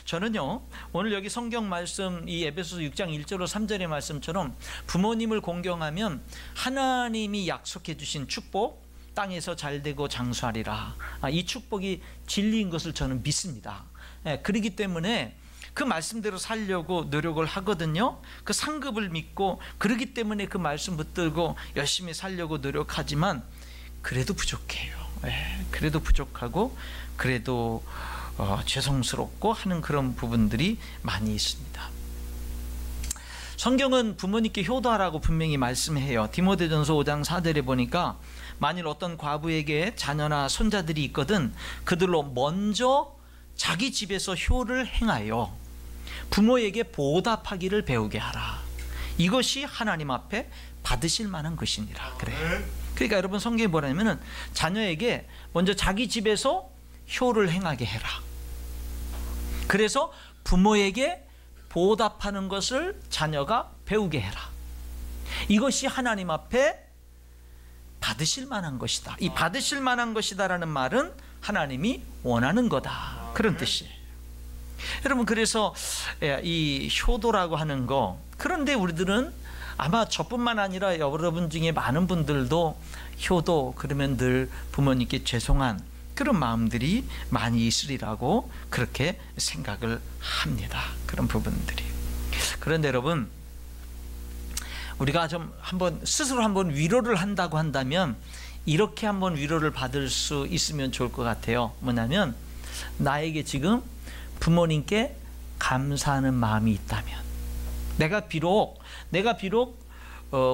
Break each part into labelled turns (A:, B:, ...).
A: 저는요, 오늘 여기 성경 말씀, 이 에베소서 6장 1절로 3절의 말씀처럼 부모님을 공경하면 하나님이 약속해 주신 축복, 땅에서 잘되고 장수하리라, 이 축복이 진리인 것을 저는 믿습니다. 그렇기 때문에 그 말씀대로 살려고 노력을 하거든요. 그 상급을 믿고, 그렇기 때문에 그 말씀 붙들고 열심히 살려고 노력하지만 그래도 부족해요. 그래도 부족하고, 그래도 죄송스럽고 하는 그런 부분들이 많이 있습니다. 성경은 부모님께 효도하라고 분명히 말씀해요. 디모데전서 5장 4절에 보니까 만일 어떤 과부에게 자녀나 손자들이 있거든 그들로 먼저 자기 집에서 효를 행하여 부모에게 보답하기를 배우게 하라. 이것이 하나님 앞에 받으실 만한 것이니라. 그래요. 그러니까 여러분, 성경에 뭐라냐면은 자녀에게 먼저 자기 집에서 효를 행하게 해라. 그래서 부모에게 보답하는 것을 자녀가 배우게 해라. 이것이 하나님 앞에 받으실 만한 것이다. 이 받으실 만한 것이다라는 말은 하나님이 원하는 거다, 그런 뜻이에요. 여러분, 그래서 이 효도라고 하는 거, 그런데 우리들은 아마 저뿐만 아니라 여러분 중에 많은 분들도 효도 그러면 늘 부모님께 죄송한 그런 마음들이 많이 있으리라고 그렇게 생각을 합니다. 그런 부분들이. 그런데 여러분, 우리가 좀 스스로 한번 위로를 한다고 한다면 이렇게 한번 위로를 받을 수 있으면 좋을 것 같아요. 뭐냐면, 나에게 지금 부모님께 감사하는 마음이 있다면, 내가 비록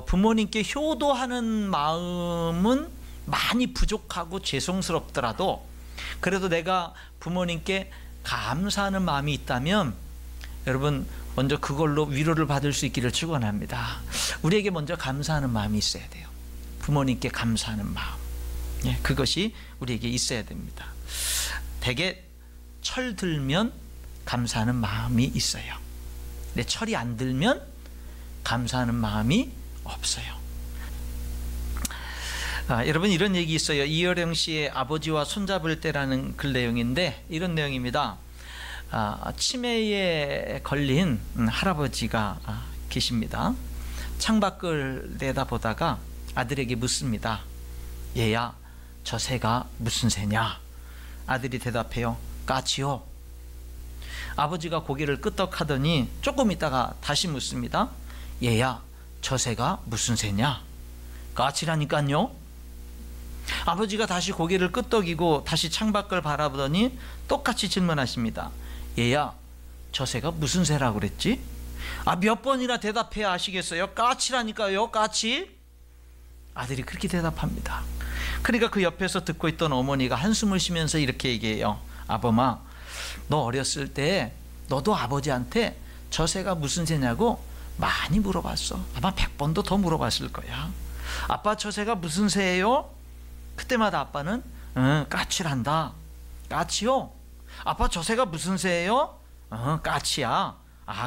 A: 부모님께 효도하는 마음은 많이 부족하고 죄송스럽더라도 그래도 내가 부모님께 감사하는 마음이 있다면, 여러분, 먼저 그걸로 위로를 받을 수 있기를 축원합니다. 우리에게 먼저 감사하는 마음이 있어야 돼요. 부모님께 감사하는 마음, 그것이 우리에게 있어야 됩니다. 대개 철 들면 감사하는 마음이 있어요. 근데 철이 안 들면 감사하는 마음이 없어요. 여러분, 이런 얘기 있어요. 이효령 씨의 아버지와 손잡을 때라는 글 내용인데 이런 내용입니다. 치매에 걸린 할아버지가 계십니다. 창밖을 내다보다가 아들에게 묻습니다. 얘야, 저 새가 무슨 새냐? 아들이 대답해요. 까치요. 아버지가 고개를 끄덕하더니 조금 있다가 다시 묻습니다. 얘야, 저 새가 무슨 새냐? 까치라니까요. 아버지가 다시 고개를 끄덕이고 다시 창밖을 바라보더니 똑같이 질문하십니다. 얘야, 저 새가 무슨 새라고 그랬지? 몇 번이나 대답해야 아시겠어요? 까치라니까요, 까치. 아들이 그렇게 대답합니다. 그러니까 그 옆에서 듣고 있던 어머니가 한숨을 쉬면서 이렇게 얘기해요. 아범아, 너 어렸을 때 너도 아버지한테 저 새가 무슨 새냐고 많이 물어봤어. 아마 100번도 더 물어봤을 거야. 아빠, 저 새가 무슨 새예요? 그때마다 아빠는 까치란다. 까치요? 아빠, 저 새가 무슨 새예요? 까치야.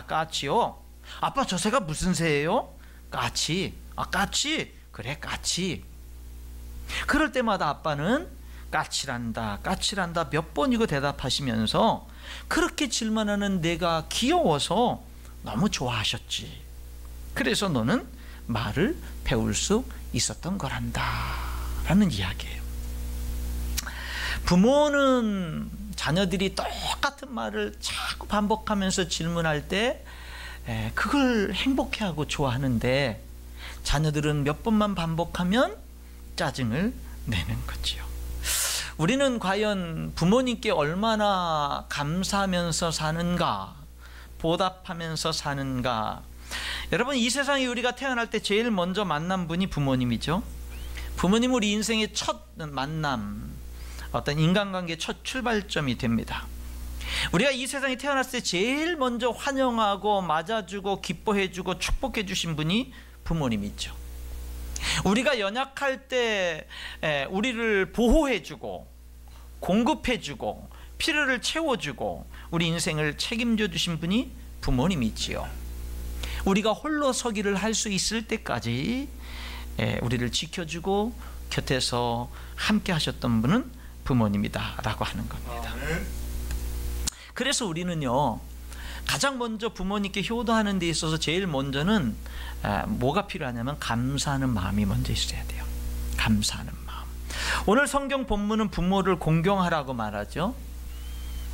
A: 까치요? 아빠, 저 새가 무슨 새예요? 까치. 까치? 그래, 까치. 그럴 때마다 아빠는 까치란다, 까치란다 몇 번이고 대답하시면서 그렇게 질문하는 내가 귀여워서 너무 좋아하셨지. 그래서 너는 말을 배울 수 있었던 거란다 라는 이야기예요. 부모는 자녀들이 똑같은 말을 자꾸 반복하면서 질문할 때 그걸 행복해하고 좋아하는데, 자녀들은 몇 번만 반복하면 짜증을 내는 거지요. 우리는 과연 부모님께 얼마나 감사하면서 사는가, 보답하면서 사는가. 여러분, 이 세상에 우리가 태어날 때 제일 먼저 만난 분이 부모님이죠. 부모님은 우리 인생의 첫 만남, 어떤 인간관계의 첫 출발점이 됩니다. 우리가 이 세상에 태어났을 때 제일 먼저 환영하고 맞아주고 기뻐해주고 축복해주신 분이 부모님이죠. 우리가 연약할 때 우리를 보호해주고 공급해주고 필요를 채워주고 우리 인생을 책임져 주신 분이 부모님이지요. 우리가 홀로 서기를 할 수 있을 때까지 우리를 지켜주고 곁에서 함께 하셨던 분은 부모님이다 라고 하는 겁니다. 그래서 우리는요, 가장 먼저 부모님께 효도하는 데 있어서 제일 먼저는 뭐가 필요하냐면 감사하는 마음이 먼저 있어야 돼요. 감사하는 마음. 오늘 성경 본문은 부모를 공경하라고 말하죠.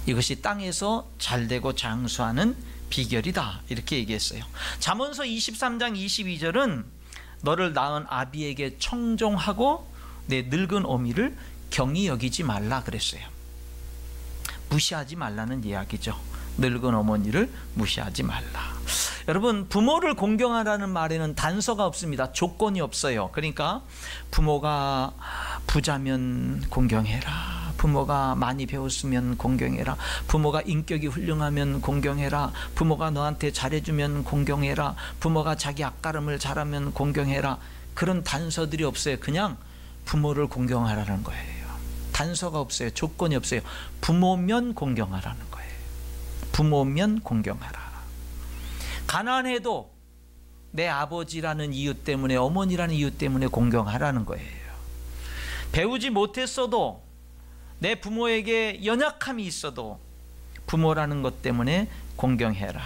A: 이것이 땅에서 잘되고 장수하는 비결이다, 이렇게 얘기했어요. 잠언서 23장 22절은 너를 낳은 아비에게 청종하고 내 늙은 어미를 경히 여기지 말라 그랬어요. 무시하지 말라는 이야기죠. 늙은 어머니를 무시하지 말라. 여러분, 부모를 공경하라는 말에는 단서가 없습니다. 조건이 없어요. 그러니까 부모가 부자면 공경해라, 부모가 많이 배웠으면 공경해라, 부모가 인격이 훌륭하면 공경해라, 부모가 너한테 잘해주면 공경해라, 부모가 자기 앞가름을 잘하면 공경해라. 그런 단서들이 없어요. 그냥 부모를 공경하라는 거예요. 단서가 없어요. 조건이 없어요. 부모면 공경하라는 거예요. 부모면 공경하라. 가난해도 내 아버지라는 이유 때문에, 어머니라는 이유 때문에 공경하라는 거예요. 배우지 못했어도, 내 부모에게 연약함이 있어도 부모라는 것 때문에 공경해라.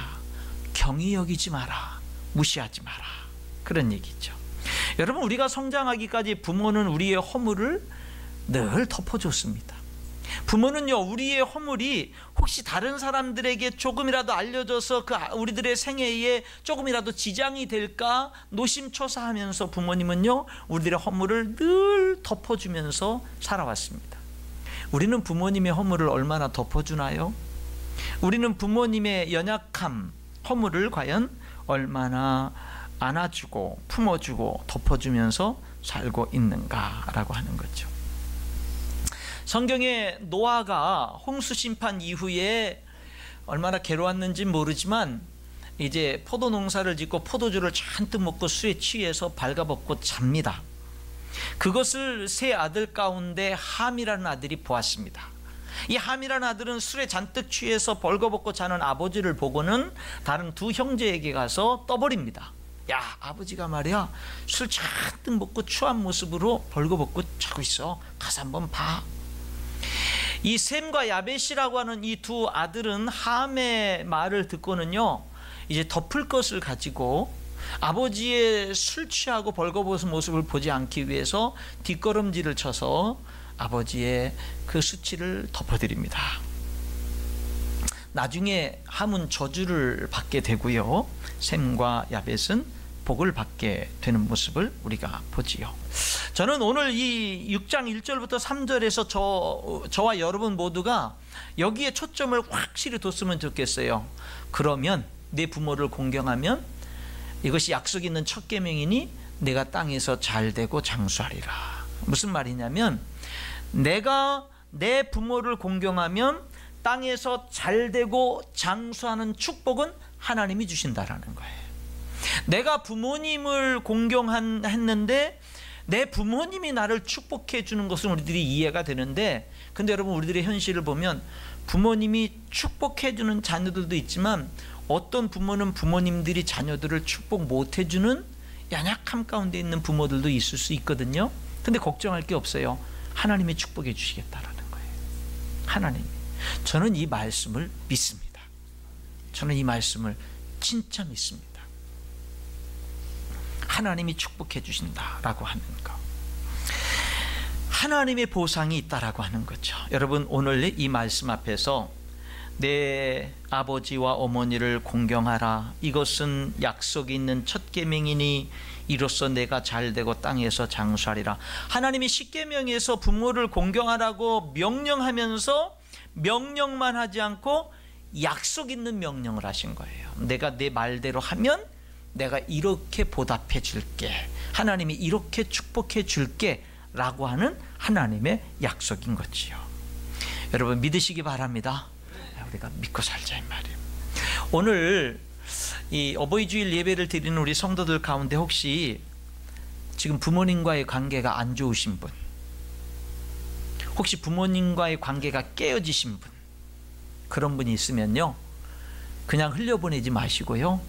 A: 경히 여기지 마라. 무시하지 마라. 그런 얘기죠. 여러분, 우리가 성장하기까지 부모는 우리의 허물을 늘 덮어줬습니다. 부모는요, 우리의 허물이 혹시 다른 사람들에게 조금이라도 알려져서 우리들의 생애에 조금이라도 지장이 될까 노심초사하면서 부모님은요, 우리들의 허물을 늘 덮어주면서 살아왔습니다. 우리는 부모님의 허물을 얼마나 덮어주나요? 우리는 부모님의 연약함, 허물을 과연 얼마나 안아주고 품어주고 덮어주면서 살고 있는가라고 하는 거죠. 성경에 노아가 홍수 심판 이후에 얼마나 괴로웠는지 모르지만 이제 포도 농사를 짓고 포도주를 잔뜩 먹고 술에 취해서 발가벗고 잡니다. 그것을 세 아들 가운데 함이라는 아들이 보았습니다. 이 함이라는 아들은 술에 잔뜩 취해서 벌거벗고 자는 아버지를 보고는 다른 두 형제에게 가서 떠버립니다. 야, 아버지가 말이야 술 잔뜩 먹고 추한 모습으로 벌거벗고 자고 있어. 가서 한번 봐. 이 셈과 야벳이라고 하는 이 두 아들은 함의 말을 듣고는요, 이제 덮을 것을 가지고 아버지의 술 취하고 벌거벗은 모습을 보지 않기 위해서 뒷걸음질을 쳐서 아버지의 그 수치를 덮어드립니다. 나중에 함은 저주를 받게 되고요, 셈과 야벳은 복을 받게 되는 모습을 우리가 보지요. 저는 오늘 이 6장 1절부터 3절에서 저와 여러분 모두가 여기에 초점을 확실히 뒀으면 좋겠어요. 그러면 내 부모를 공경하면 이것이 약속 있는 첫 계명이니 내가 땅에서 잘되고 장수하리라. 무슨 말이냐면, 내가 내 부모를 공경하면 땅에서 잘되고 장수하는 축복은 하나님이 주신다라는 거예요. 내가 부모님을 공경했는데 내 부모님이 나를 축복해 주는 것은 우리들이 이해가 되는데, 근데 여러분, 우리들의 현실을 보면 부모님이 축복해 주는 자녀들도 있지만 어떤 부모는 부모님들이 자녀들을 축복 못 해주는 연약함 가운데 있는 부모들도 있을 수 있거든요. 근데 걱정할 게 없어요. 하나님이 축복해 주시겠다라는 거예요. 하나님이. 저는 이 말씀을 믿습니다. 저는 이 말씀을 진짜 믿습니다. 하나님이 축복해 주신다라고 하는 거, 하나님의 보상이 있다라고 하는 거죠. 여러분, 오늘 이 말씀 앞에서 내 아버지와 어머니를 공경하라, 이것은 약속이 있는 첫 계명이니 이로써 내가 잘되고 땅에서 장수하리라. 하나님이 십계명에서 부모를 공경하라고 명령하면서 명령만 하지 않고 약속 있는 명령을 하신 거예요. 내가 내 말대로 하면 내가 이렇게 보답해 줄게, 하나님이 이렇게 축복해 줄게 라고 하는 하나님의 약속인 거지요. 여러분, 믿으시기 바랍니다. 우리가 믿고 살자 이 말이에요. 오늘 이 어버이 주일 예배를 드리는 우리 성도들 가운데 혹시 지금 부모님과의 관계가 안 좋으신 분, 혹시 부모님과의 관계가 깨어지신 분, 그런 분이 있으면요, 그냥 흘려보내지 마시고요,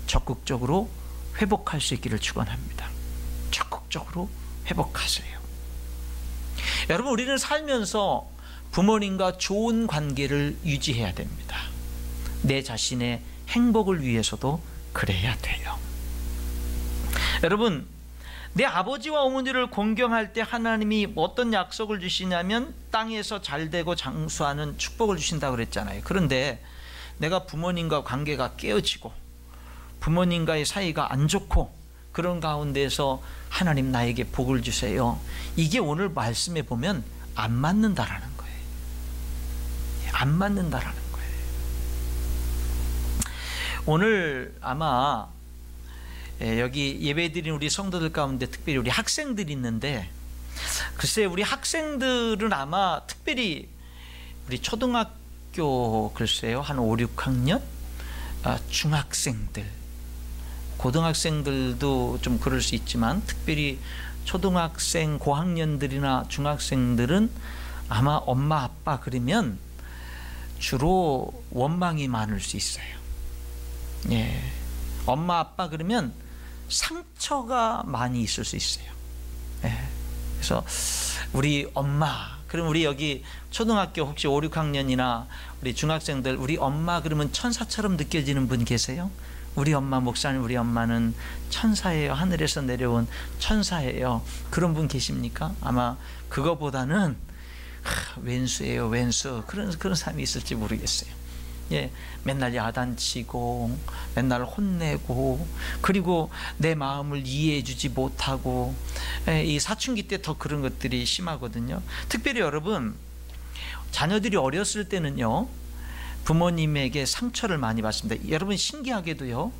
A: 적극적으로 회복할 수 있기를 축원합니다. 적극적으로 회복하세요. 여러분, 우리는 살면서 부모님과 좋은 관계를 유지해야 됩니다. 내 자신의 행복을 위해서도 그래야 돼요. 여러분, 내 아버지와 어머니를 공경할 때 하나님이 어떤 약속을 주시냐면 땅에서 잘되고 장수하는 축복을 주신다고 그랬잖아요. 그런데 내가 부모님과 관계가 깨어지고 부모님과의 사이가 안 좋고 그런 가운데서 하나님 나에게 복을 주세요, 이게 오늘 말씀에 보면 안 맞는다라는 거예요. 안 맞는다라는 거예요. 오늘 아마 여기 예배드린 우리 성도들 가운데 특별히 우리 학생들이 있는데, 글쎄 우리 학생들은 아마 특별히 우리 초등학교 글쎄요 한 5, 6학년, 중학생들, 고등학생들도 좀 그럴 수 있지만 특별히 초등학생 고학년들이나 중학생들은 아마 엄마 아빠 그러면 주로 원망이 많을 수 있어요. 예, 엄마 아빠 그러면 상처가 많이 있을 수 있어요. 예, 그래서 우리 엄마, 그럼 우리 여기 초등학교 혹시 5, 6학년이나 우리 중학생들, 우리 엄마 그러면 천사처럼 느껴지는 분 계세요? 우리 엄마, 목사님 우리 엄마는 천사예요, 하늘에서 내려온 천사예요, 그런 분 계십니까? 아마 그거보다는 왼수예요, 왼수, 그런 사람이 있을지 모르겠어요. 예, 맨날 야단치고 맨날 혼내고 그리고 내 마음을 이해해 주지 못하고, 이 사춘기 때 더 그런 것들이 심하거든요. 특별히 여러분, 자녀들이 어렸을 때는요 부모님에게 상처를 많이 받습니다. 여러분 신기하게도요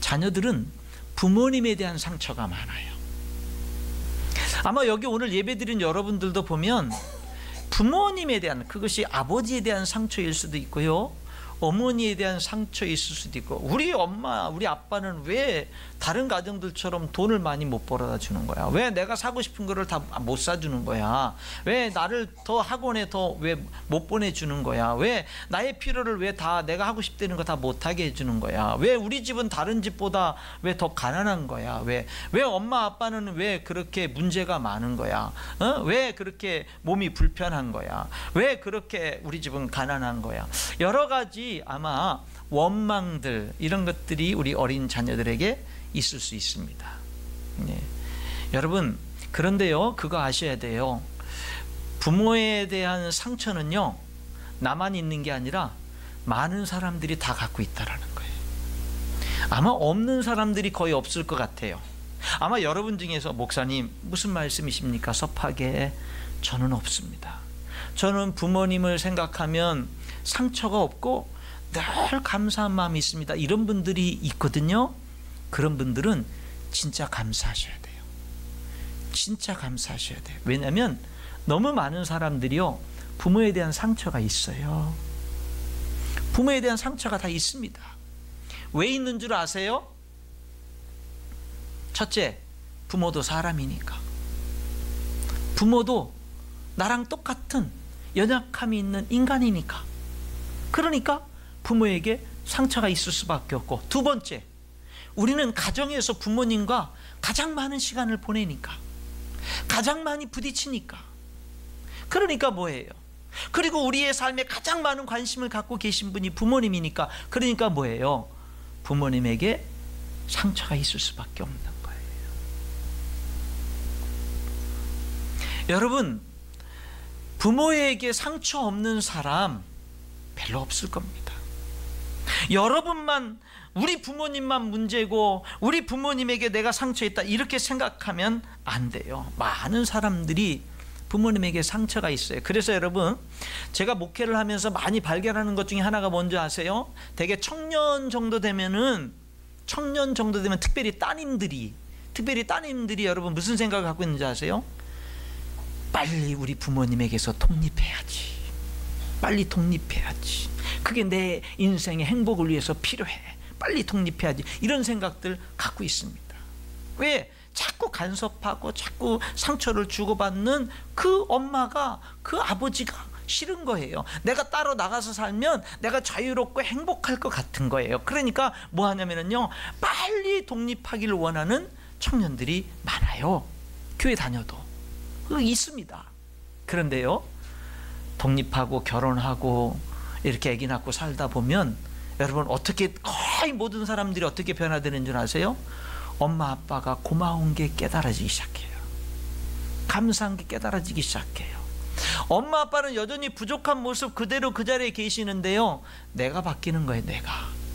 A: 자녀들은 부모님에 대한 상처가 많아요. 아마 여기 오늘 예배드린 여러분들도 보면 부모님에 대한, 그것이 아버지에 대한 상처일 수도 있고요, 어머니에 대한 상처일 수도 있고, 우리 엄마 우리 아빠는 왜 다른 가정들처럼 돈을 많이 못 벌어다 주는 거야? 왜 내가 사고 싶은 거를 다 못 사주는 거야? 왜 나를 더 학원에 더 왜 못 보내주는 거야? 왜 나의 필요를 왜 다 내가 하고 싶다는 거 다 못하게 해주는 거야? 왜 우리 집은 다른 집보다 왜 더 가난한 거야? 왜 엄마 아빠는 왜 그렇게 문제가 많은 거야? 왜 그렇게 몸이 불편한 거야? 왜 그렇게 우리 집은 가난한 거야? 여러 가지 아마 원망들, 이런 것들이 우리 어린 자녀들에게 있을 수 있습니다. 네. 여러분, 그런데요 그거 아셔야 돼요. 부모에 대한 상처는요 나만 있는 게 아니라 많은 사람들이 다 갖고 있다라는 거예요. 아마 없는 사람들이 거의 없을 것 같아요. 아마 여러분 중에서 목사님 무슨 말씀이십니까? 섭하게 저는 없습니다. 저는 부모님을 생각하면 상처가 없고 늘 감사한 마음이 있습니다, 이런 분들이 있거든요. 그런 분들은 진짜 감사하셔야 돼요. 진짜 감사하셔야 돼요. 왜냐하면 너무 많은 사람들이요 부모에 대한 상처가 있어요. 부모에 대한 상처가 다 있습니다. 왜 있는 줄 아세요? 첫째, 부모도 사람이니까. 부모도 나랑 똑같은 연약함이 있는 인간이니까. 그러니까 부모에게 상처가 있을 수밖에 없고, 두 번째, 우리는 가정에서 부모님과 가장 많은 시간을 보내니까, 가장 많이 부딪히니까. 그러니까 뭐예요? 그리고 우리의 삶에 가장 많은 관심을 갖고 계신 분이 부모님이니까, 그러니까 뭐예요? 부모님에게 상처가 있을 수밖에 없는 거예요. 여러분, 부모에게 상처 없는 사람 별로 없을 겁니다. 여러분만, 우리 부모님만 문제고 우리 부모님에게 내가 상처했다 이렇게 생각하면 안 돼요. 많은 사람들이 부모님에게 상처가 있어요. 그래서 여러분, 제가 목회를 하면서 많이 발견하는 것 중에 하나가 뭔지 아세요? 대개 청년 정도 되면 특별히 따님들이 여러분 무슨 생각을 갖고 있는지 아세요? 빨리 우리 부모님에게서 독립해야지. 빨리 독립해야지. 그게 내 인생의 행복을 위해서 필요해. 빨리 독립해야지. 이런 생각들 갖고 있습니다. 왜? 자꾸 간섭하고 자꾸 상처를 주고받는 그 엄마가, 그 아버지가 싫은 거예요. 내가 따로 나가서 살면 내가 자유롭고 행복할 것 같은 거예요. 그러니까 뭐 하냐면요, 빨리 독립하기를 원하는 청년들이 많아요. 교회 다녀도 있습니다. 그런데요, 독립하고 결혼하고 이렇게 아기 낳고 살다 보면 여러분 어떻게 거의 모든 사람들이 어떻게 변화되는 줄 아세요? 엄마 아빠가 고마운 게 깨달아지기 시작해요. 감사한 게 깨달아지기 시작해요. 엄마 아빠는 여전히 부족한 모습 그대로 그 자리에 계시는데요, 내가 바뀌는 거예요.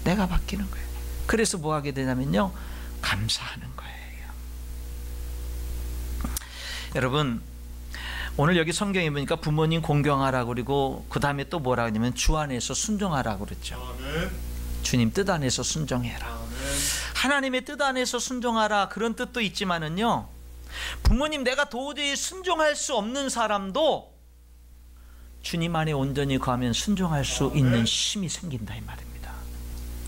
A: 내가 바뀌는 거예요. 그래서 뭐 하게 되냐면요, 감사하는 거예요. 여러분 오늘 여기 성경에 보니까 부모님 공경하라고, 그리고 그 다음에 또 뭐라 하냐면 주 안에서 순종하라고 그랬죠. 아멘. 주님 뜻 안에서 순종해라. 아멘. 하나님의 뜻 안에서 순종하라, 그런 뜻도 있지만은요, 부모님 내가 도저히 순종할 수 없는 사람도 주님 안에 온전히 거하면 순종할 수 있는 힘이 생긴다 이 말입니다.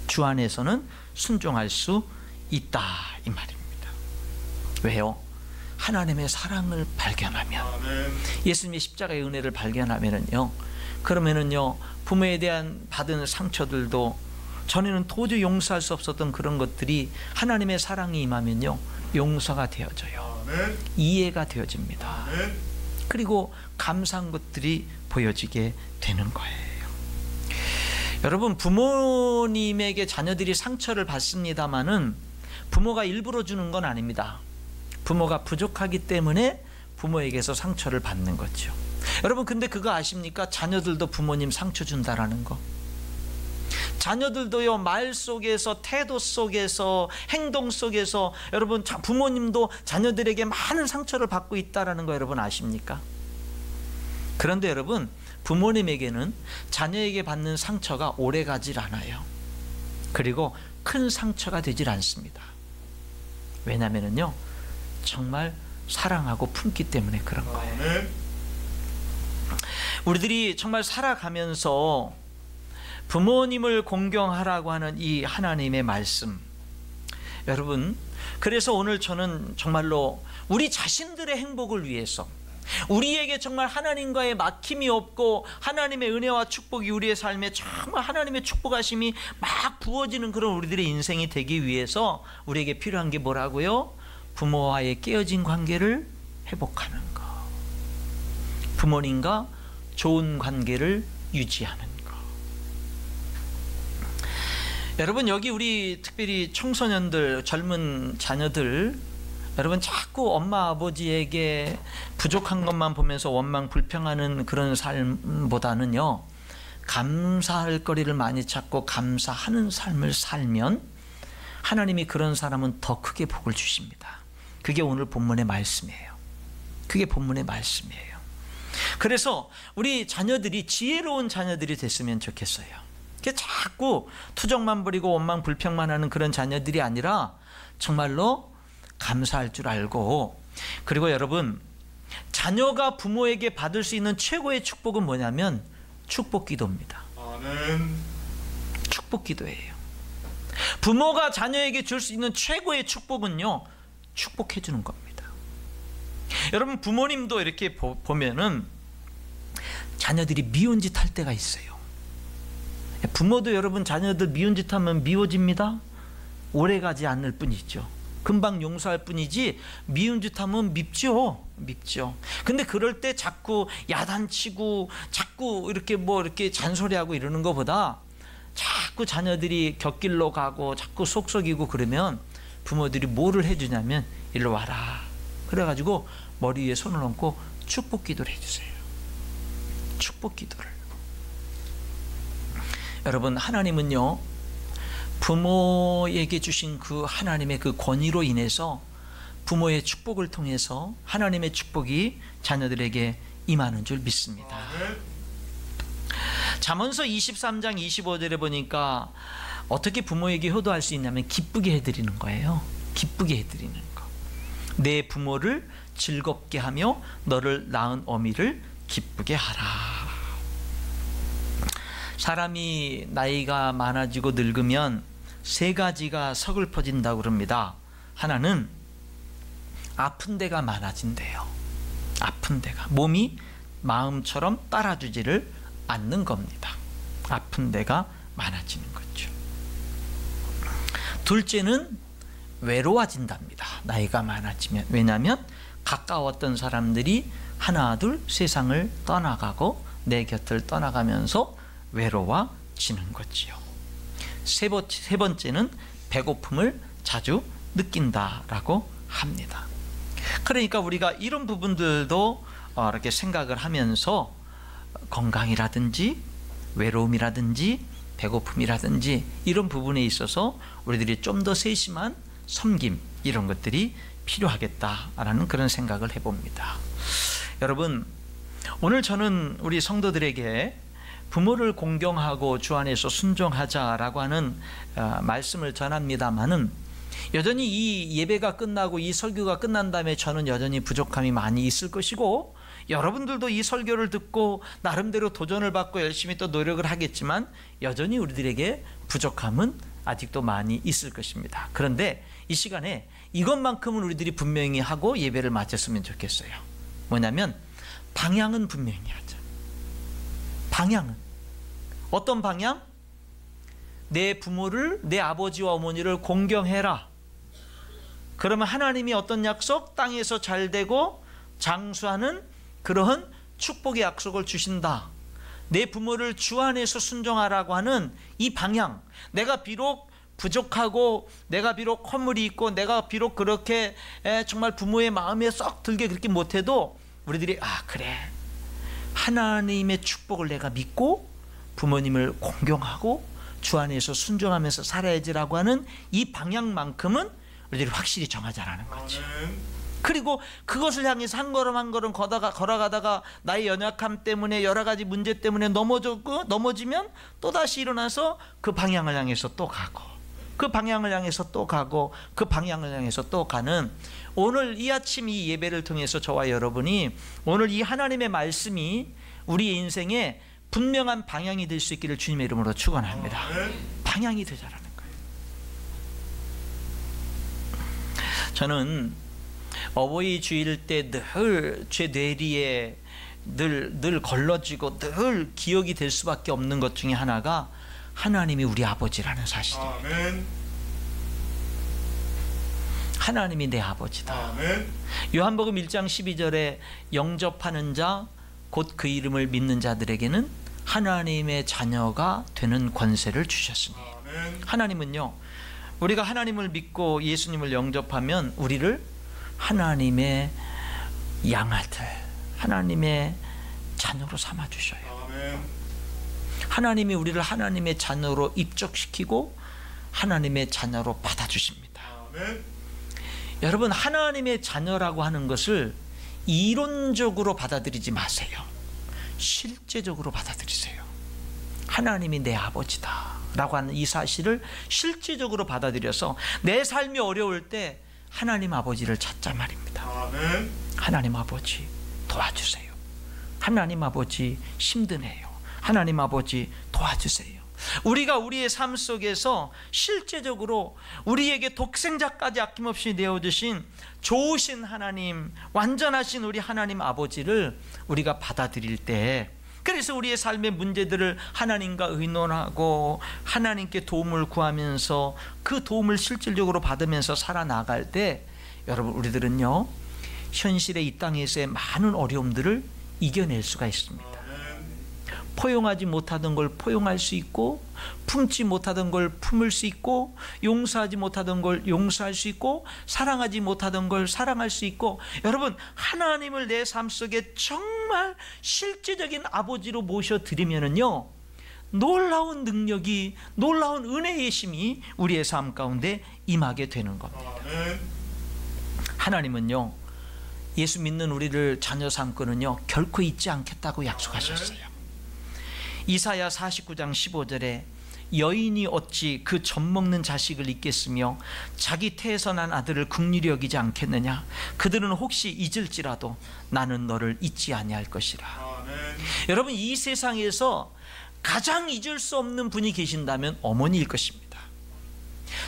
A: 주 안에서는 순종할 수 있다 이 말입니다. 왜요? 하나님의 사랑을 발견하면, 예수님의 십자가의 은혜를 발견하면은요, 그러면은요 부모에 대한 받은 상처들도, 전에는 도저히 용서할 수 없었던 그런 것들이 하나님의 사랑이 임하면요 용서가 되어져요. 이해가 되어집니다. 그리고 감사한 것들이 보여지게 되는 거예요. 여러분 부모님에게 자녀들이 상처를 받습니다마는 부모가 일부러 주는 건 아닙니다. 부모가 부족하기 때문에 부모에게서 상처를 받는 거죠. 여러분 근데 그거 아십니까? 자녀들도 부모님 상처 준다라는 거. 자녀들도요 말 속에서, 태도 속에서, 행동 속에서 여러분 부모님도 자녀들에게 많은 상처를 받고 있다라는 거 여러분 아십니까? 그런데 여러분 부모님에게는 자녀에게 받는 상처가 오래가질 않아요. 그리고 큰 상처가 되질 않습니다. 왜냐면은요 정말 사랑하고 품기 때문에 그런 거예요. 우리들이 정말 살아가면서 부모님을 공경하라고 하는 이 하나님의 말씀, 여러분 그래서 오늘 저는 정말로 우리 자신들의 행복을 위해서, 우리에게 정말 하나님과의 막힘이 없고 하나님의 은혜와 축복이 우리의 삶에 정말 하나님의 축복하심이 막 부어지는 그런 우리들의 인생이 되기 위해서 우리에게 필요한 게 뭐라고요? 부모와의 깨어진 관계를 회복하는 것, 부모님과 좋은 관계를 유지하는 것. 여러분 여기 우리 특별히 청소년들, 젊은 자녀들, 여러분 자꾸 엄마 아버지에게 부족한 것만 보면서 원망 불평하는 그런 삶보다는요, 감사할 거리를 많이 찾고 감사하는 삶을 살면 하나님이 그런 사람은 더 크게 복을 주십니다. 그게 오늘 본문의 말씀이에요. 그게 본문의 말씀이에요. 그래서 우리 자녀들이 지혜로운 자녀들이 됐으면 좋겠어요. 자꾸 투정만 부리고 원망 불평만 하는 그런 자녀들이 아니라 정말로 감사할 줄 알고, 그리고 여러분 자녀가 부모에게 받을 수 있는 최고의 축복은 뭐냐면 축복 기도입니다. 아멘. 축복 기도예요. 부모가 자녀에게 줄 수 있는 최고의 축복은요 축복해 주는 겁니다. 여러분 부모님도 이렇게 보면은 자녀들이 미운 짓 할 때가 있어요. 부모도 여러분 자녀들 미운 짓 하면 미워집니다. 오래가지 않을 뿐이죠. 금방 용서할 뿐이지 미운 짓 하면 밉죠. 근데 그럴 때 자꾸 야단치고 자꾸 이렇게 이렇게 잔소리하고 이러는 것보다 자꾸 자녀들이 곁길로 가고 자꾸 속썩이고 그러면 부모들이 뭐를 해주냐면 일로 와라, 그래가지고 머리 위에 손을 얹고 축복 기도를 해주세요. 축복 기도를. 여러분 하나님은요 부모에게 주신 그 하나님의 그 권위로 인해서 부모의 축복을 통해서 하나님의 축복이 자녀들에게 임하는 줄 믿습니다. 잠언서 23장 25절에 보니까 어떻게 부모에게 효도할 수 있냐면 기쁘게 해드리는 거예요. 기쁘게 해드리는 거. 내 부모를 즐겁게 하며 너를 낳은 어미를 기쁘게 하라. 사람이 나이가 많아지고 늙으면 세 가지가 서글퍼진다고 그럽니다. 하나는 아픈 데가 많아진대요. 아픈 데가, 몸이 마음처럼 따라주지를 않는 겁니다. 아픈 데가 많아지는 거죠. 둘째는 외로워진답니다. 나이가 많아지면. 왜냐하면 가까웠던 사람들이 하나 둘 세상을 떠나가고 내 곁을 떠나가면서 외로워지는 거지요. 세 번째는 배고픔을 자주 느낀다라고 합니다. 그러니까 우리가 이런 부분들도 이렇게 생각을 하면서 건강이라든지 외로움이라든지 배고픔이라든지 이런 부분에 있어서 우리들이 좀 더 세심한 섬김, 이런 것들이 필요하겠다라는 그런 생각을 해봅니다. 여러분, 오늘 저는 우리 성도들에게 부모를 공경하고 주 안에서 순종하자라고 하는 말씀을 전합니다마는, 여전히 이 예배가 끝나고 이 설교가 끝난 다음에 저는 여전히 부족함이 많이 있을 것이고, 여러분들도 이 설교를 듣고 나름대로 도전을 받고 열심히 또 노력을 하겠지만 여전히 우리들에게 부족함은 아직도 많이 있을 것입니다. 그런데 이 시간에 이것만큼은 우리들이 분명히 하고 예배를 마쳤으면 좋겠어요. 뭐냐면 방향은 분명히 하자. 방향은 어떤 방향? 내 부모를, 내 아버지와 어머니를 공경해라. 그러면 하나님이 어떤 약속? 땅에서 잘되고 장수하는 그러한 축복의 약속을 주신다. 내 부모를 주 안에서 순종하라고 하는 이 방향, 내가 비록 부족하고 내가 비록 허물이 있고 내가 비록 그렇게 정말 부모의 마음에 썩 들게 그렇게 못해도 우리들이 그래, 하나님의 축복을 내가 믿고 부모님을 공경하고 주 안에서 순종하면서 살아야지라고 하는 이 방향만큼은 우리들이 확실히 정하자라는 거지. 그리고 그것을 향해서 한 걸음 한 걸음 걸어가다가 나의 연약함 때문에 여러 가지 문제 때문에 넘어지면 또다시 일어나서 그 방향을 향해서 또 가고, 그 방향을 향해서 또 가고, 그 방향을 향해서 또 가는, 오늘 이 아침 이 예배를 통해서 저와 여러분이 오늘 이 하나님의 말씀이 우리의 인생에 분명한 방향이 될 수 있기를 주님의 이름으로 축원합니다. 방향이 되자라는 거예요. 저는 어버이 주일 때 늘 제 뇌리에 늘 걸러지고 늘 기억이 될 수밖에 없는 것 중에 하나가 하나님이 우리 아버지라는 사실이에요. 아멘. 하나님이 내 아버지다. 아멘. 요한복음 1장 12절에 영접하는 자 곧 그 이름을 믿는 자들에게는 하나님의 자녀가 되는 권세를 주셨으니. 아멘. 하나님은요, 우리가 하나님을 믿고 예수님을 영접하면 우리를 하나님의 양아들, 하나님의 자녀로 삼아주셔요. 아멘. 하나님이 우리를 하나님의 자녀로 입적시키고 하나님의 자녀로 받아주십니다. 아멘. 여러분, 하나님의 자녀라고 하는 것을 이론적으로 받아들이지 마세요. 실제적으로 받아들이세요. 하나님이 내 아버지다 라고 하는 이 사실을 실제적으로 받아들여서 내 삶이 어려울 때 하나님 아버지를 찾자 말입니다. 아멘. 하나님 아버지 도와주세요. 하나님 아버지 힘드네요. 하나님 아버지 도와주세요. 우리가 우리의 삶 속에서 실제적으로 우리에게 독생자까지 아낌없이 내어주신 좋으신 하나님, 완전하신 우리 하나님 아버지를 우리가 받아들일 때, 그래서 우리의 삶의 문제들을 하나님과 의논하고 하나님께 도움을 구하면서 그 도움을 실질적으로 받으면서 살아나갈 때, 여러분, 우리들은요 현실의 이 땅에서의 많은 어려움들을 이겨낼 수가 있습니다. 포용하지 못하던 걸 포용할 수 있고, 품지 못하던 걸 품을 수 있고, 용서하지 못하던 걸 용서할 수 있고, 사랑하지 못하던 걸 사랑할 수 있고, 여러분, 하나님을 내 삶 속에 정말 실제적인 아버지로 모셔드리면은요, 놀라운 능력이, 놀라운 은혜의 힘이 우리의 삶 가운데 임하게 되는 겁니다. 하나님은요, 예수 믿는 우리를 자녀 삼고는요 결코 잊지 않겠다고 약속하셨어요. 이사야 49장 15절에 여인이 어찌 그 젖먹는 자식을 잊겠으며 자기 태에서 난 아들을 긍휼히 여기지 않겠느냐. 그들은 혹시 잊을지라도 나는 너를 잊지 아니할 것이라. 아멘. 여러분, 이 세상에서 가장 잊을 수 없는 분이 계신다면 어머니일 것입니다.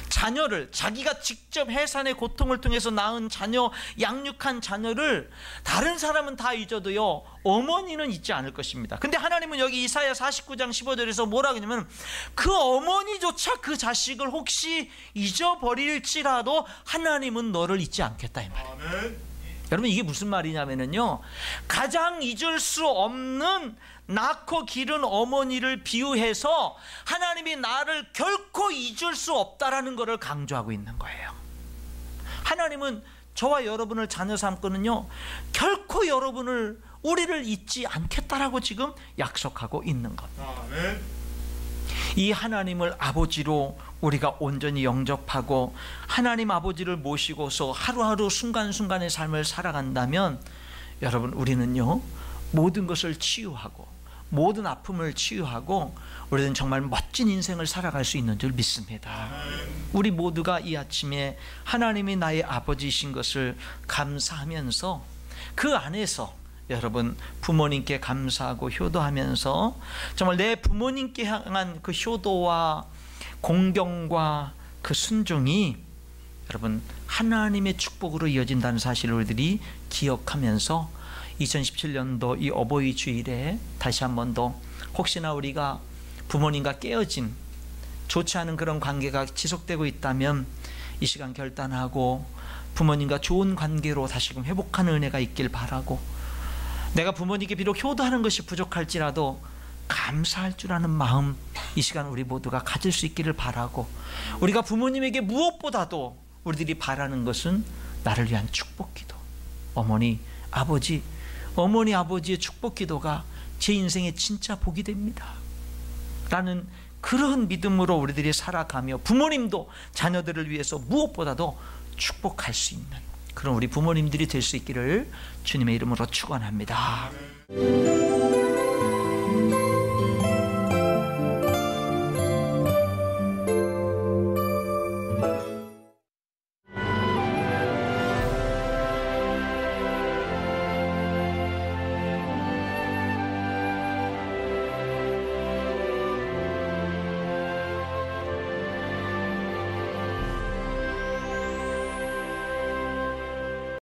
A: 자녀를, 자기가 직접 해산의 고통을 통해서 낳은 자녀, 양육한 자녀를 다른 사람은 다 잊어도요 어머니는 잊지 않을 것입니다. 근데 하나님은 여기 이사야 49장 15절에서 뭐라고 하냐면, 그 어머니조차 그 자식을 혹시 잊어버릴지라도 하나님은 너를 잊지 않겠다 이 말이에요. 여러분 이게 무슨 말이냐면요, 가장 잊을 수 없는 낳고 기른 어머니를 비유해서 하나님이 나를 결코 잊을 수 없다라는 것을 강조하고 있는 거예요. 하나님은 저와 여러분을 자녀 삼고는요, 결코 우리를 잊지 않겠다라고 지금 약속하고 있는 겁니다. 이 하나님을 아버지로 우리가 온전히 영접하고 하나님 아버지를 모시고서 하루하루 순간순간의 삶을 살아간다면, 여러분 우리는요 모든 것을 치유하고 모든 아픔을 치유하고 우리는 정말 멋진 인생을 살아갈 수 있는 줄 믿습니다. 우리 모두가 이 아침에 하나님이 나의 아버지이신 것을 감사하면서 그 안에서 여러분 부모님께 감사하고 효도하면서 정말 내 부모님께 향한 그 효도와 공경과 그 순종이 여러분 하나님의 축복으로 이어진다는 사실을 우리들이 기억하면서 2017년도 이 어버이 주일에 다시 한 번 더 혹시나 우리가 부모님과 깨어진 좋지 않은 그런 관계가 지속되고 있다면 이 시간 결단하고 부모님과 좋은 관계로 다시금 회복하는 은혜가 있길 바라고, 내가 부모님께 비록 효도하는 것이 부족할지라도 감사할 줄 아는 마음 이 시간 우리 모두가 가질 수 있기를 바라고, 우리가 부모님에게 무엇보다도 우리들이 바라는 것은 나를 위한 축복기도, 어머니 아버지의 축복기도가 제 인생의 진짜 복이 됩니다 라는 그런 믿음으로 우리들이 살아가며 부모님도 자녀들을 위해서 무엇보다도 축복할 수 있는 그런 우리 부모님들이 될 수 있기를 주님의 이름으로 축원합니다.